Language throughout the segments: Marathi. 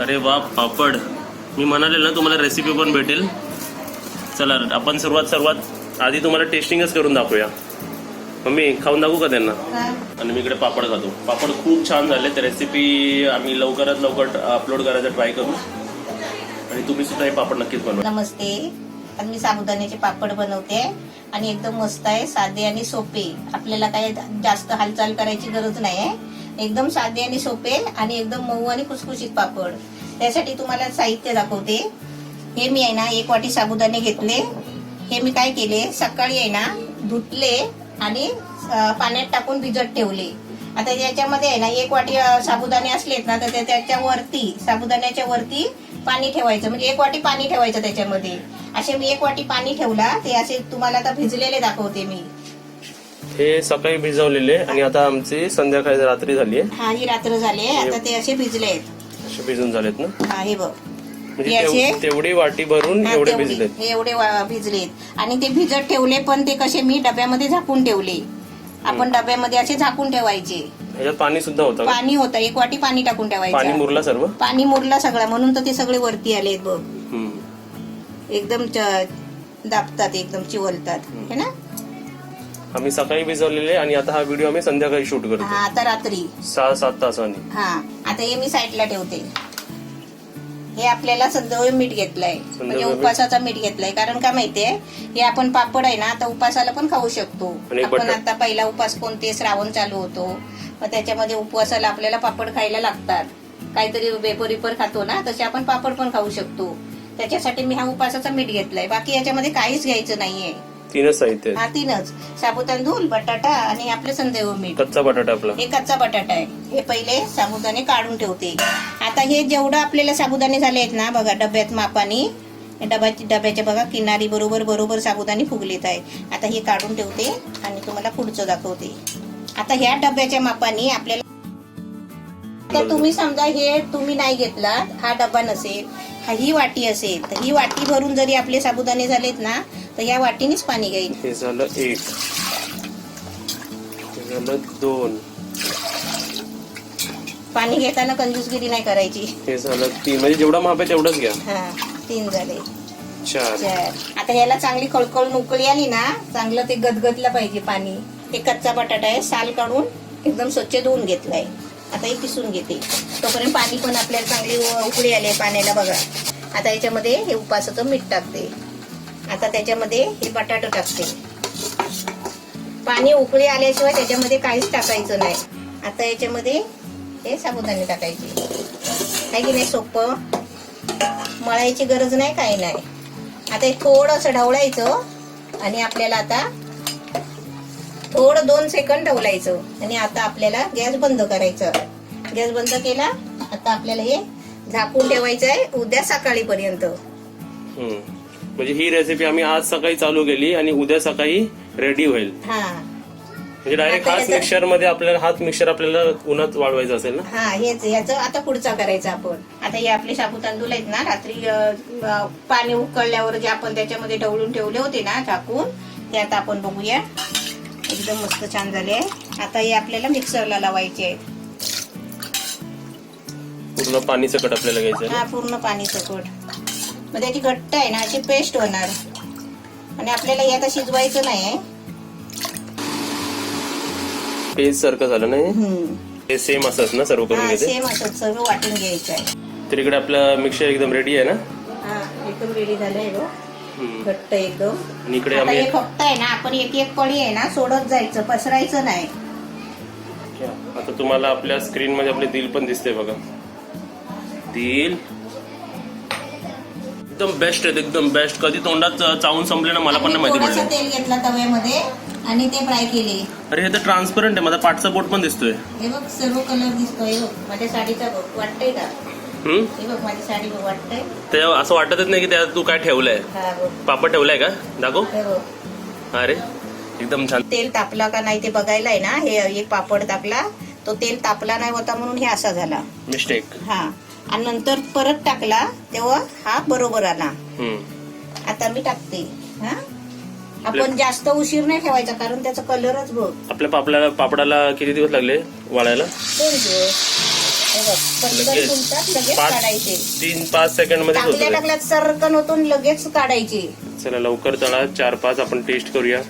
अरे वा पापड, मी म्हणाले ना तुम्हाला रेसिपी पण भेटेल. चला आपण सर्वात आधी तुम्हाला टेस्टिंगच करून दाखवूया. मम्मी खाऊन दाखवू का त्यांना? आणि मी इकडे पापड खातो. पापड खूप छान झाले. तर रेसिपी आम्ही लवकरात लवकर अपलोड करायचा ट्राय करू आणि तुम्ही सुद्धा हे पापड नक्कीच बनवा. नमस्ते, आज मी साबुदाण्याचे पापड बनवते आणि एकदम मस्त आहे, साधे आणि सोपे. आपल्याला काही जास्त हालचाल करायची गरज नाही आहे. एकदम साधे आणि सोपे आणि एकदम मऊ आणि खुसखुशीत पापड. त्यासाठी तुम्हाला साहित्य दाखवते. हे मी आहे ना 1 वाटी साबुदाणे घेतले. हे मी काय केले, सकाळी आहे ना धुतले आणि पाण्यात टाकून भिजत ठेवले. आता याच्यामध्ये आहे ना 1 वाटी साबुदाणे असलेत ना तर त्याच्या वरती, साबुदाण्याच्या वरती पाणी ठेवायचं. म्हणजे 1 वाटी पाणी ठेवायचं त्याच्यामध्ये. असे मी 1 वाटी पाणी ठेवला. ते असे तुम्हाला आता भिजलेले दाखवते मी. हे सकाळी भिजवलेले आणि आता आमची संध्याकाळी रात्री झाली आहे. हा, ही रात्र झाली. आता ते असे भिजले आहेत. असे भिजून झालेत ना? हा, हे बघ, म्हणजे तेवढी वाटी भरून एवढे भिजलेत. हे एवढे भिजलेत आणि ते भिजत ठेवले. पण ते कसे मी डब्यामध्ये झाकून ठेवले. आपण डब्यामध्ये असे झाकून ठेवायचे. ह्याच्यात पाणी सुद्धा होतं? पाणी होतं. 1 वाटी पाणी टाकून ठेवायचं. पाणी मुरला सर्व? पाणी मुरला सगळं, म्हणून तर ते सगळे वरती आलेत बघ. एकदम दाबतात, एकदम चिवलतात है ना. आम्ही सकाळी भिजवलेले आणि आता हा व्हिडिओ आम्ही संध्याकाळी शूट करतो. हा, आता रात्री 6-7 तासांनी. हा, आता हे मी साईडला ठेवते. हे आपल्याला संध्याकाळी मीठ घेतलंय, म्हणजे उपासाचा मीठ घेतलाय. कारण का माहितीये, हे आपण पापड आहे ना आता उपासाला पण खाऊ शकतो. आपण आता पहिला उपास कोणते, श्रावण चालू होतो, मग त्याच्यामध्ये उपवासाला आपल्याला पापड खायला लागतात. काहीतरी वेपर खातो ना, तसे आपण पापड पण खाऊ शकतो. त्याच्यासाठी मी हा उपासाचा मीठ घेतलाय. बाकी याच्यामध्ये काहीच घ्यायचं नाहीये. 3च साहित्य. हा, 3च. साबुतांदूळ, बटाटा आणि आपलं संदेव मीठ. कच्चा बटाटा आपला. हे कच्चा बटाटा आहे. हे पहिले साबुदाणे काढून ठेवते. आता हे जेवढं आपल्याला साबुदाणे झाले आहेत ना बघा, डब्यात मापाने डब्याच्या बघा किनारी बरोबर साबुदाणे फुगलेत आहे. आता हे काढून ठेवते आणि तुम्हाला पुढचं दाखवते. आता ह्या डब्याच्या मापाने आपल्याला, तर तुम्ही समजा हे तुम्ही नाही घेतला, हा डबा नसेल, ही वाटी असेल, तर ही वाटी भरून जरी आपले साबुदाणे झालेत ना तर या वाटीनेच पाणी घेईल. हे झालं 1, हे झालं 2, पाणी घेताना कंजूसगिरी नाही करायची. हे झालं 3, म्हणजे जेवढा माप आहे तेवढंच घ्या. हा, 3 झाले. 4. आता याला चांगली खळखळ उकळी आली ना, चांगलं ते गदगदलं पाहिजे पाणी. हे कच्चा बटाटा आहे, साल काढून एकदम स्वच्छ धुवून घेतलाय. आता हे किसून घेते. तोपर्यंत पाणी पण आपल्याला चांगली उकळी आली पाण्याला बघा. आता याच्यामध्ये हे उपासाचं मीठ टाकते. आता त्याच्यामध्ये हे बटाटा टाकते. पाणी उकळी आल्याशिवाय त्याच्यामध्ये काहीच टाकायचं नाही. आता याच्यामध्ये हे साबुदाणे टाकायचे. आहे की नाही सोपं, मळायची गरज नाही, काही नाही. आता हे थोडंसं ढवळायचं आणि आपल्याला आता थोडं 2 सेकंद ढवलायचं आणि आता आपल्याला गॅस बंद करायचं. गॅस बंद केला. आता आपल्याला हे झाकून ठेवायचं आहे उद्या सकाळीपर्यंत. म्हणजे ही रेसिपी आम्ही आज सकाळी चालू केली आणि उद्या सकाळी रेडी होईल. हा, म्हणजे डायरेक्ट हाच मिक्सर मध्ये आपल्याला, हाच मिक्सर आपल्याला उन्हात वाळवायचा असेल ना. हा, हेच याचं आता पुढचा करायचा आपण. आता हे आपले साबुतांदूळ आहेत ना, रात्री पाणी उकळल्यावर जे आपण त्याच्यामध्ये ढवळून ठेवले होते ना झाकून, ते आता आपण बघूया. एकदम मस्त छान झाले. आता हे आपल्याला मिक्सरला लावायचे आहेत. पूर्ण पाणी सकट आपल्याला घ्यायचं. हा, पूर्ण पाणी सकट. मग त्याची घट्ट आहे ना अशी पेस्ट होणार. आणि आपल्याला हे आता शिजवायचं नाही. पेस्ट सारखं झालं नाही. हे सेम असंच ना सर्व करून घ्यायचं. सेम असंच सर्व वाटून घ्यायचं आहे. तर इकडे आपलं मिक्सर एकदम रेडी आहे ना. हा, एकदम रेडी झालंय बघ, घट्ट एकदम. आणि इकडे आता हे फक्त आहे ना आपण एक पळी आहे ना सोडत जायचं, पसरायचं नाही. आता तुम्हाला आपल्या स्क्रीन मध्ये आपले दिल पण दिसते बघा. दिल एकदम बेस्ट आहेत, एकदम बेस्ट. कधी तोंडात चावून संपले ना मला पण नाही माहिती पडलं. तेल घेतलं तव्यामध्ये आणि ते फ्राय केले. अरे हे तर ट्रान्सपरंट आहे, माझा पाठचा बोट पण दिसतोय. हे बघ सर्व कलर दिसतोय बघ. माझ्या साडीचा बघ, वाटतंय का? हे बघ माझी साडी बघ, वाटतंय. ते असं वाटतच नाही की त्यात तू काय ठेवलंय. पापड ठेवलाय का? दाखव. अरे एकदम छान. तेल तापला का नाही ते बघायला आहे ना. हे एक पापड टाकला, तो तेल तापला नाही होता म्हणून हे असा झाला मिस्टेक. हा, आणि नंतर परत टाकला तेव्हा हा बरोबर आला. आता मी टाकते. हा, आपण जास्त उशीर नाही ठेवायचा कारण त्याचा कलरच बघ. आपल्या पापडाला किती दिवस लागले वाळायला? 2 दिवस. हे बघ, पटकन लगेच. फुलतात, लगेच 5 काढायचे. 3-5 सेकंड मध्ये टाकल्या होतं टाकल्यात सरकन होतून लगेच काढायचे. चला लवकर तळा. 4-5 आपण टेस्ट करूया.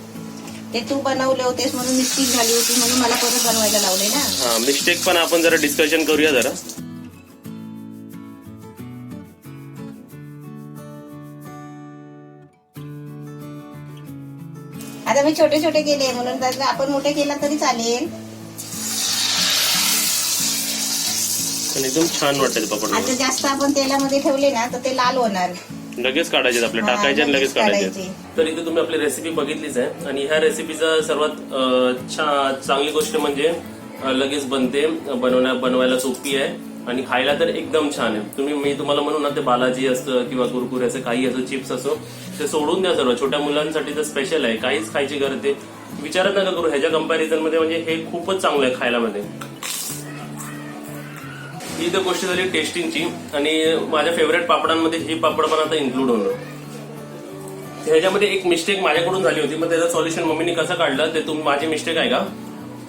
ते तू बनवले होतेस म्हणून मिस्टेक झाली होती म्हणून मला परत बनवायला लावले ना. हा मिस्टेक पण आपण जरा डिस्कशन करूया जरा. आता मी छोटे छोटे केले म्हणून त्यातलं आपण मोठे केला तरी चालेल. पण एकदम छान वाटतं पापड. आता जास्त आपण तेलामध्ये ठेवले ना तर ते लाल होणार. लगेच काढायचे आपले, हा, टाकायचे आणि लगेच लगेच काढायचे. काढायचे. तर इथे तुम्ही आपली रेसिपी बघितलीच आहे आणि ह्या रेसिपीचा सर्वात चांगली गोष्ट म्हणजे लगेच बनते, बनवायला सोपी आहे आणि खायला तर एकदम छान आहे. मी तुम्हाला म्हणू ना, ते बालाजी असतं किंवा कुरकुरे असं काही असं, चिप्स असो, ते सोडून द्या सर्व. छोट्या मुलांसाठी तर स्पेशल आहे, काहीच खायची गरज आहे विचारत नका करू. ह्याच्या कंपॅरिझन मध्ये म्हणजे हे खूपच चांगलं आहे खायला मध्ये. ही तर गोष्ट झाली टेस्टिंगची आणि माझ्या फेवरेट पापडांमध्ये हे पापड पण आता इन्क्लूड होणं. ह्याच्यामध्ये एक मिस्टेक माझ्याकडून झाली होती, मग त्याचं सॉल्युशन मम्मीने कसं काढलं ते माझी मिस्टेक आहे का,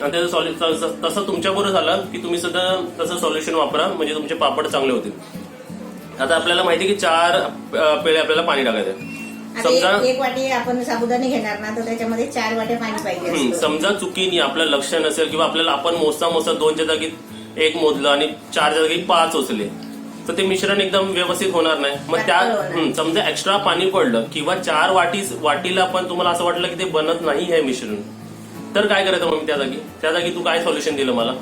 आणि त्याचं सॉल्युशन तसं तुमच्याबरोबर झालं की तुम्ही सुद्धा तसं सॉल्युशन वापरा म्हणजे तुमचे पापड चांगले होतील. आता आपल्याला माहिती की 4 पेळे आपल्याला पाणी टाकायचं. समजा एक वाटी आपण साबुदाणे घेणार ना तर त्याच्यामध्ये 4 वाट्या पाणी पाहिजे असतं. समजा चुकीने आपलं लक्ष नसेल किंवा आपल्याला आपण मोजता 2च्या जागी 1 मोजलं आणि 4च्या जागी 5 ओचले तर ते मिश्रण एकदम व्यवस्थित होणार नाही. मग त्या समजा एक्स्ट्रा पाणी पडलं किंवा 4 वाटीला पण तुम्हाला असं वाटलं की ते बनत नाही हे मिश्रण, तर काय करायचं मग त्या जागी तू काय सॉल्युशन दिलं मला?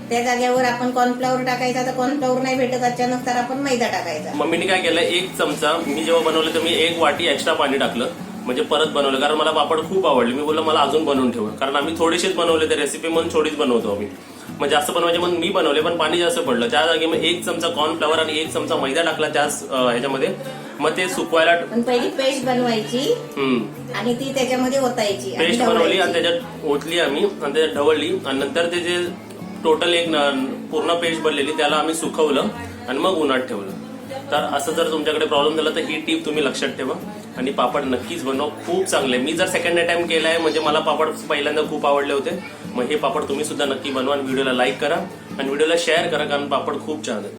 त्या जागेवर आपण कॉर्नफ्लॉवर टाकायचा, तर कॉर्नफ्लॉवर नाही भेटत अचानक तर आपण मैदा टाकायचा. मम्मीने काय केलं, 1 चमचा मी जेव्हा बनवलं तर मी 1 वाटी एक्स्ट्रा पाणी टाकलं म्हणजे परत बनवलं, कारण मला पापड खूप आवडले. मी बोललो मला अजून बनवून ठेव, कारण आम्ही थोडेसेच बनवले, ते रेसिपी म्हणून थोडीच बनवतो आम्ही. मग जास्त बनवायचे म्हणून मी बनवले पण पाणी जास्त पडलं. त्या जागी मग 1 चमचा कॉर्नफ्लॉवर आणि 1 चमचा मैदा टाकला त्याच ह्याच्यामध्ये. मग ते सुकवायला पण पहिली पेस्ट बनवायची आणि ती त्याच्यामध्ये ओतायची. पेस्ट बनवली आणि त्याच्यात ओतली आम्ही आणि त्याच्यात ढवळली आणि नंतर ते जे टोटल एक पूर्ण पेस्ट बनलेली त्याला आम्ही सुकवलं आणि मग उन्हात ठेवलं. तर असं जर तुमच्याकडे प्रॉब्लेम झाला तर ही टीप तुम्ही लक्षात ठेवा आणि पापड नक्कीच बनवा, खूप चांगले. मी जर सेकंड टाइम केलाय म्हणजे मला पापड पहिल्यांदा खूप आवडले होते. मग हे पापड तुम्ही सुद्धा नक्की बनवा आणि व्हिडिओला लाईक करा आणि व्हिडिओला शेअर करा, कारण पापड खूप छान आहे.